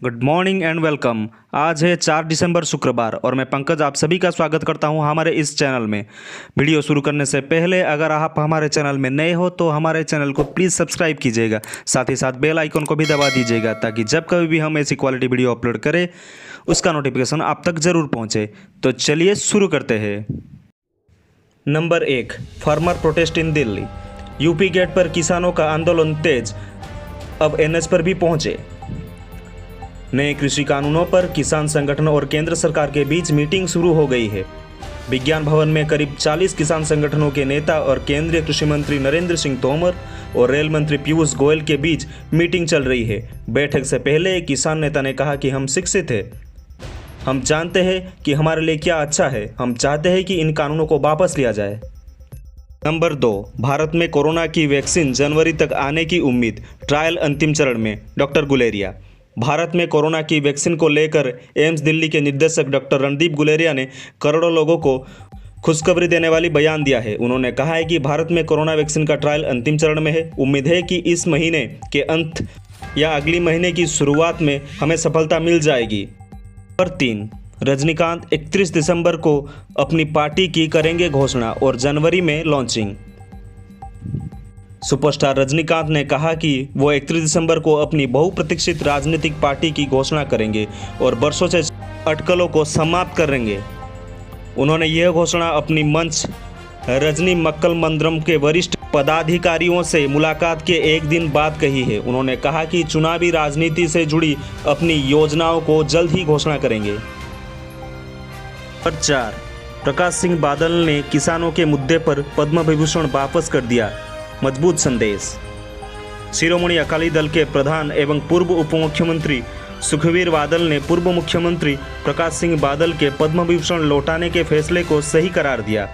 Good morning and welcome. आज है 4 दिसंबर शुक्रवार और मैं पंकज आप सभी का स्वागत करता हूं हमारे इस चैनल में। वीडियो शुरू करने से पहले अगर आप हमारे चैनल में नए हो तो हमारे चैनल को प्लीज़ सब्सक्राइब कीजिएगा, साथ ही साथ बेल आइकन को भी दबा दीजिएगा ताकि जब कभी भी हम ऐसी क्वालिटी वीडियो अपलोड करें उसका नोटिफिकेशन आप तक ज़रूर पहुँचे। तो चलिए शुरू करते हैं। Number 1, farmer protest in Delhi. UP gate पर किसानों का आंदोलन तेज, अब एनएच पर भी पहुंचे। नए कृषि कानूनों पर किसान संगठन और केंद्र सरकार के बीच मीटिंग शुरू हो गई है। विज्ञान भवन में करीब 40 किसान संगठनों के नेता और केंद्रीय कृषि मंत्री नरेंद्र सिंह तोमर और रेल मंत्री पीयूष गोयल के बीच मीटिंग चल रही है। बैठक से पहले एक किसान नेता ने कहा कि हम शिक्षित हैं, हम जानते हैं कि हमारे लिए क्या अच्छा है, हम चाहते हैं कि इन कानूनों को वापस लिया जाए। नंबर 2, भारत में कोरोना की वैक्सीन जनवरी तक आने की उम्मीद, ट्रायल अंतिम चरण में, डॉक्टर गुलेरिया। भारत में कोरोना की वैक्सीन को लेकर एम्स दिल्ली के निदेशक डॉक्टर रणदीप गुलेरिया ने करोड़ों लोगों को खुशखबरी देने वाली बयान दिया है। उन्होंने कहा है कि भारत में कोरोना वैक्सीन का ट्रायल अंतिम चरण में है। उम्मीद है कि इस महीने के अंत या अगली महीने की शुरुआत में हमें सफलता मिल जाएगी। नंबर 3, रजनीकांत 31 दिसंबर को अपनी पार्टी की करेंगे घोषणा और जनवरी में लॉन्चिंग। सुपरस्टार रजनीकांत ने कहा कि वो 31 दिसंबर को अपनी बहुप्रतीक्षित राजनीतिक पार्टी की घोषणा करेंगे और वर्षों से अटकलों को समाप्त करेंगे। उन्होंने यह घोषणा अपनी मंच रजनी मक्कल मंदिरम के वरिष्ठ पदाधिकारियों से मुलाकात के एक दिन बाद कही है। उन्होंने कहा कि चुनावी राजनीति से जुड़ी अपनी योजनाओं को जल्द ही घोषणा करेंगे। नंबर 4, प्रकाश सिंह बादल ने किसानों के मुद्दे पर पद्म विभूषण वापस कर दिया, मजबूत संदेश। शिरोमणि अकाली दल के प्रधान एवं पूर्व उप मुख्यमंत्री सुखबीर बादल ने पूर्व मुख्यमंत्री प्रकाश सिंह बादल के पद्म विभूषण लौटाने के फैसले को सही करार दिया।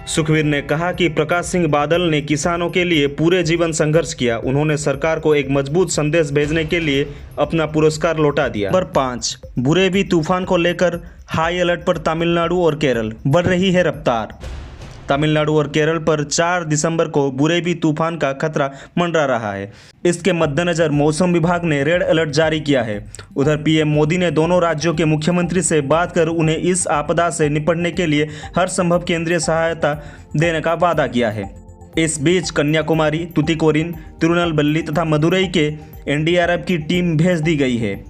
सुखबीर ने कहा कि प्रकाश सिंह बादल ने किसानों के लिए पूरे जीवन संघर्ष किया, उन्होंने सरकार को एक मजबूत संदेश भेजने के लिए अपना पुरस्कार लौटा दिया। नंबर 5, बुरेवी तूफान को लेकर हाई अलर्ट पर तमिलनाडु और केरल, बढ़ रही है रफ्तार। तमिलनाडु और केरल पर 4 दिसंबर को बुरेवी तूफान का खतरा मंडरा रहा है। इसके मद्देनजर मौसम विभाग ने रेड अलर्ट जारी किया है। उधर पीएम मोदी ने दोनों राज्यों के मुख्यमंत्री से बात कर उन्हें इस आपदा से निपटने के लिए हर संभव केंद्रीय सहायता देने का वादा किया है। इस बीच कन्याकुमारी, तुतिकोरिन, तिरुनेलवेली तथा मदुरई के एनडीआरएफ की टीम भेज दी गई है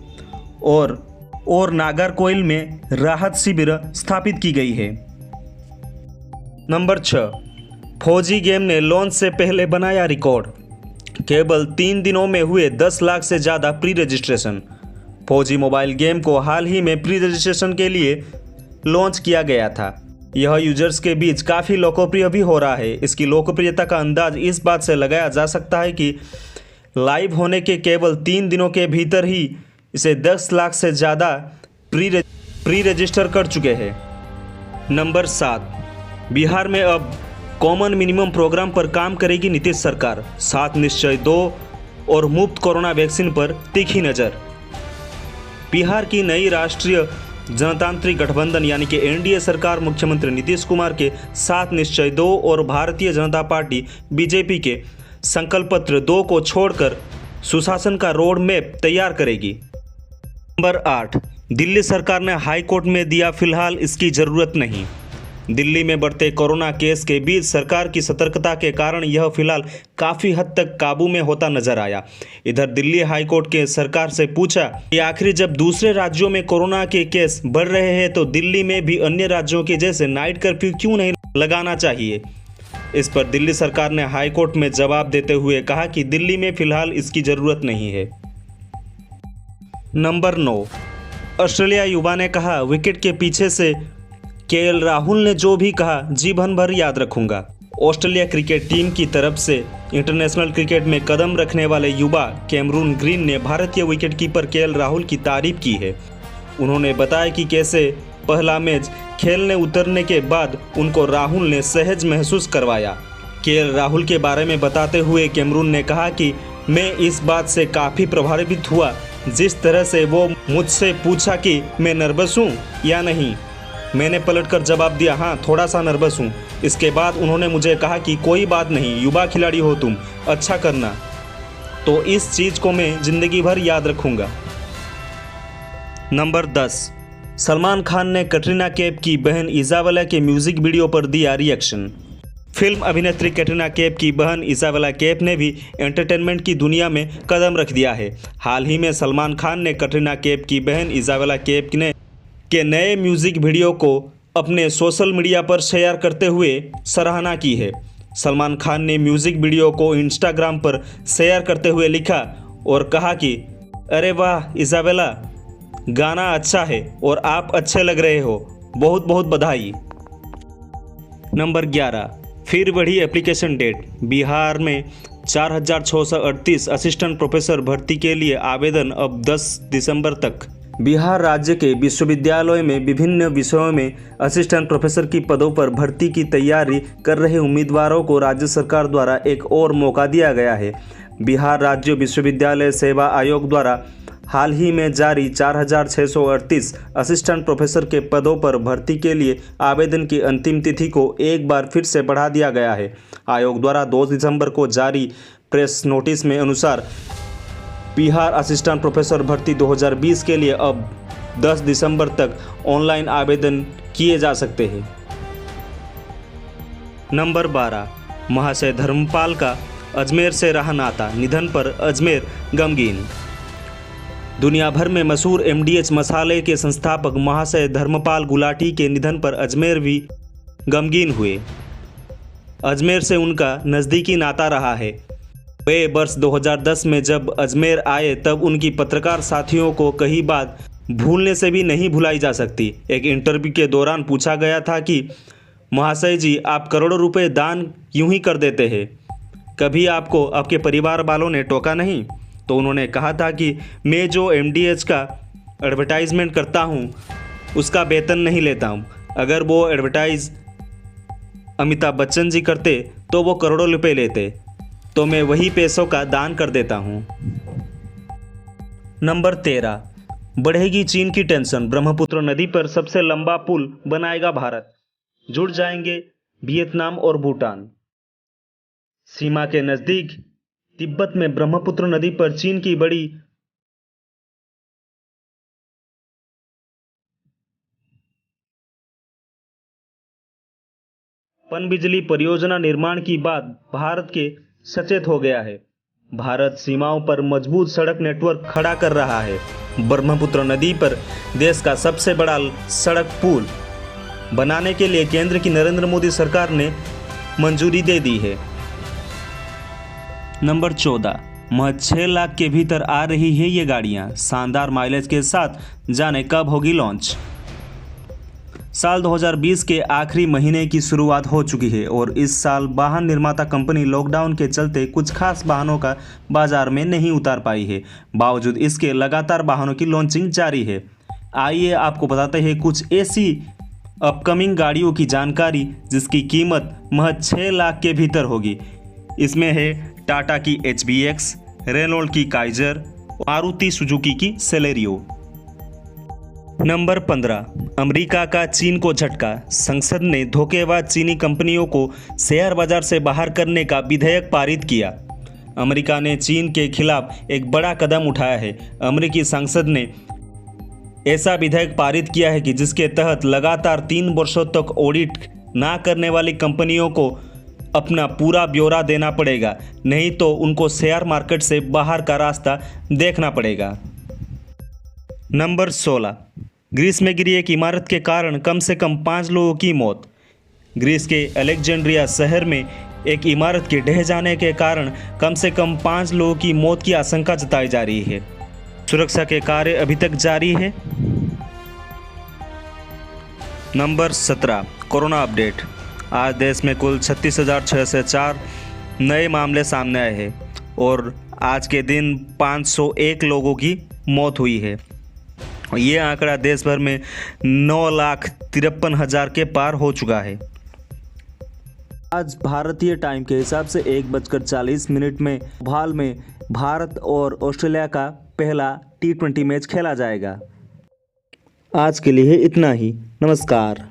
और नागरकोइल में राहत शिविर स्थापित की गई है। नंबर 6, फौजी गेम ने लॉन्च से पहले बनाया रिकॉर्ड, केवल 3 दिनों में हुए 10 लाख से ज़्यादा प्री रजिस्ट्रेशन। फौजी मोबाइल गेम को हाल ही में प्री रजिस्ट्रेशन के लिए लॉन्च किया गया था। यह यूजर्स के बीच काफ़ी लोकप्रिय भी हो रहा है। इसकी लोकप्रियता का अंदाज इस बात से लगाया जा सकता है कि लाइव होने के केवल 3 दिनों के भीतर ही इसे 10 लाख से ज़्यादा प्री रजिस्टर कर चुके हैं। नंबर 7, बिहार में अब कॉमन मिनिमम प्रोग्राम पर काम करेगी नीतीश सरकार, 7 निश्चय 2 और मुफ्त कोरोना वैक्सीन पर तीखी नज़र। बिहार की नई राष्ट्रीय जनतांत्रिक गठबंधन यानी कि एनडीए सरकार मुख्यमंत्री नीतीश कुमार के 7 निश्चय 2 और भारतीय जनता पार्टी बीजेपी के संकल्प पत्र 2 को छोड़कर सुशासन का रोड मैप तैयार करेगी। नंबर 8, दिल्ली सरकार ने हाई कोर्ट में दिया फिलहाल इसकी ज़रूरत नहीं। दिल्ली में बढ़ते कोरोना केस के बीच सरकार की सतर्कता के कारण यह फिलहाल काफ़ी हद तक काबू में होता नजर आया। इधर दिल्ली हाईकोर्ट के सरकार से पूछा कि आखिर जब दूसरे राज्यों में कोरोना के केस बढ़ रहे हैं तो दिल्ली में भी अन्य राज्यों के जैसे नाइट कर्फ्यू क्यों नहीं लगाना चाहिए। इस पर दिल्ली सरकार ने हाईकोर्ट में जवाब देते हुए कहा कि दिल्ली में फिलहाल इसकी ज़रूरत नहीं है। नंबर 9, ऑस्ट्रेलिया युवा ने कहा विकेट के पीछे से केएल राहुल ने जो भी कहा जीवन भर याद रखूंगा। ऑस्ट्रेलिया क्रिकेट टीम की तरफ से इंटरनेशनल क्रिकेट में कदम रखने वाले युवा कैमरून ग्रीन ने भारतीय विकेटकीपर केएल राहुल की तारीफ की है। उन्होंने बताया कि कैसे पहला मैच खेलने उतरने के बाद उनको राहुल ने सहज महसूस करवाया। केएल राहुल के बारे में बताते हुए कैमरून ने कहा कि मैं इस बात से काफ़ी प्रभावित हुआ जिस तरह से वो मुझसे पूछा कि मैं नर्वस हूँ या नहीं। मैंने पलटकर जवाब दिया हाँ थोड़ा सा नर्वस हूँ। इसके बाद उन्होंने मुझे कहा कि कोई बात नहीं, युवा खिलाड़ी हो तुम, अच्छा करना। तो इस चीज़ को मैं ज़िंदगी भर याद रखूँगा। नंबर 10, सलमान खान ने कटरीना कैफ की बहन इज़ाबेला के म्यूजिक वीडियो पर दिया रिएक्शन। फिल्म अभिनेत्री कटरीना कैफ की बहन इज़ाबेला कैफ ने भी एंटरटेनमेंट की दुनिया में कदम रख दिया है। हाल ही में सलमान खान ने कटरीना कैफ की बहन इज़ाबेला कैफ के नए म्यूजिक वीडियो को अपने सोशल मीडिया पर शेयर करते हुए सराहना की है। सलमान खान ने म्यूजिक वीडियो को इंस्टाग्राम पर शेयर करते हुए लिखा और कहा कि अरे वाह इज़ाबेला, गाना अच्छा है और आप अच्छे लग रहे हो, बहुत बहुत बधाई। नंबर 11, फिर बढ़ी एप्लीकेशन डेट। बिहार में 4,638 असिस्टेंट प्रोफेसर भर्ती के लिए आवेदन अब 10 दिसंबर तक। बिहार राज्य के विश्वविद्यालयों में विभिन्न विषयों में असिस्टेंट प्रोफेसर की पदों पर भर्ती की तैयारी कर रहे उम्मीदवारों को राज्य सरकार द्वारा एक और मौका दिया गया है। बिहार राज्य विश्वविद्यालय सेवा आयोग द्वारा हाल ही में जारी 4,638 असिस्टेंट प्रोफेसर के पदों पर भर्ती के लिए आवेदन की अंतिम तिथि को एक बार फिर से बढ़ा दिया गया है। आयोग द्वारा 2 दिसंबर को जारी प्रेस नोटिस में अनुसार बिहार असिस्टेंट प्रोफेसर भर्ती 2020 के लिए अब 10 दिसंबर तक ऑनलाइन आवेदन किए जा सकते हैं। नंबर 12, महाशय धर्मपाल का अजमेर से रहा नाता, निधन पर अजमेर गमगीन। दुनिया भर में मशहूर MDH मसाले के संस्थापक महाशय धर्मपाल गुलाटी के निधन पर अजमेर भी गमगीन हुए। अजमेर से उनका नज़दीकी नाता रहा है। वे वर्ष 2010 में जब अजमेर आए तब उनकी पत्रकार साथियों को कही बात भूलने से भी नहीं भुलाई जा सकती। एक इंटरव्यू के दौरान पूछा गया था कि महाशय जी, आप करोड़ों रुपए दान यूं ही कर देते हैं, कभी आपको आपके परिवार वालों ने टोका नहीं? तो उन्होंने कहा था कि मैं जो MDH का एडवर्टाइजमेंट करता हूँ उसका वेतन नहीं लेता हूँ। अगर वो एडवर्टाइज अमिताभ बच्चन जी करते तो वो करोड़ों रुपए लेते, तो मैं वही पैसों का दान कर देता हूँ। नंबर 13, बढ़ेगी चीन की टेंशन। ब्रह्मपुत्र नदी पर सबसे लंबा पुल बनाएगा भारत, जुड़ जाएंगे वियतनाम और भूटान। सीमा के नज़दीक तिब्बत में ब्रह्मपुत्र नदी पर चीन की बड़ी पनबिजली परियोजना निर्माण की बात भारत के सचेत हो गया है। भारत सीमाओं पर मजबूत सड़क नेटवर्क खड़ा कर रहा है। ब्रह्मपुत्र नदी पर देश का सबसे बड़ा सड़क पुल बनाने के लिए केंद्र की नरेंद्र मोदी सरकार ने मंजूरी दे दी है। नंबर 14, महज 6 लाख के भीतर आ रही है ये गाड़ियां, शानदार माइलेज के साथ। जाने कब होगी लॉन्च। साल 2020 के आखिरी महीने की शुरुआत हो चुकी है और इस साल वाहन निर्माता कंपनी लॉकडाउन के चलते कुछ खास वाहनों का बाजार में नहीं उतार पाई है। बावजूद इसके लगातार वाहनों की लॉन्चिंग जारी है। आइए आपको बताते हैं कुछ ऐसी अपकमिंग गाड़ियों की जानकारी जिसकी कीमत महज 6 लाख के भीतर होगी। इसमें है टाटा की HBX, रेनॉल्ट की काइजर, मारुति सुजुकी की सेलेरियो। नंबर 15, अमेरिका का चीन को झटका। संसद ने धोखेबाज चीनी कंपनियों को शेयर बाजार से बाहर करने का विधेयक पारित किया। अमेरिका ने चीन के खिलाफ एक बड़ा कदम उठाया है। अमेरिकी संसद ने ऐसा विधेयक पारित किया है कि जिसके तहत लगातार 3 वर्षों तक ऑडिट ना करने वाली कंपनियों को अपना पूरा ब्यौरा देना पड़ेगा, नहीं तो उनको शेयर मार्केट से बाहर का रास्ता देखना पड़ेगा। नंबर 16, ग्रीस में गिरी एक इमारत के कारण कम से कम 5 लोगों की मौत। ग्रीस के अलेक्जेंड्रिया शहर में एक इमारत के ढह जाने के कारण कम से कम 5 लोगों की मौत की आशंका जताई जा रही है। सुरक्षा के कार्य अभी तक जारी है। Number 17, corona update. आज देश में कुल 36,604 नए मामले सामने आए हैं और आज के दिन 501 लोगों की मौत हुई है। ये आंकड़ा देश भर में 9,53,000 के पार हो चुका है। आज भारतीय टाइम के हिसाब से 1:40 में भोपाल में भारत और ऑस्ट्रेलिया का पहला T20 मैच खेला जाएगा। आज के लिए इतना ही। नमस्कार।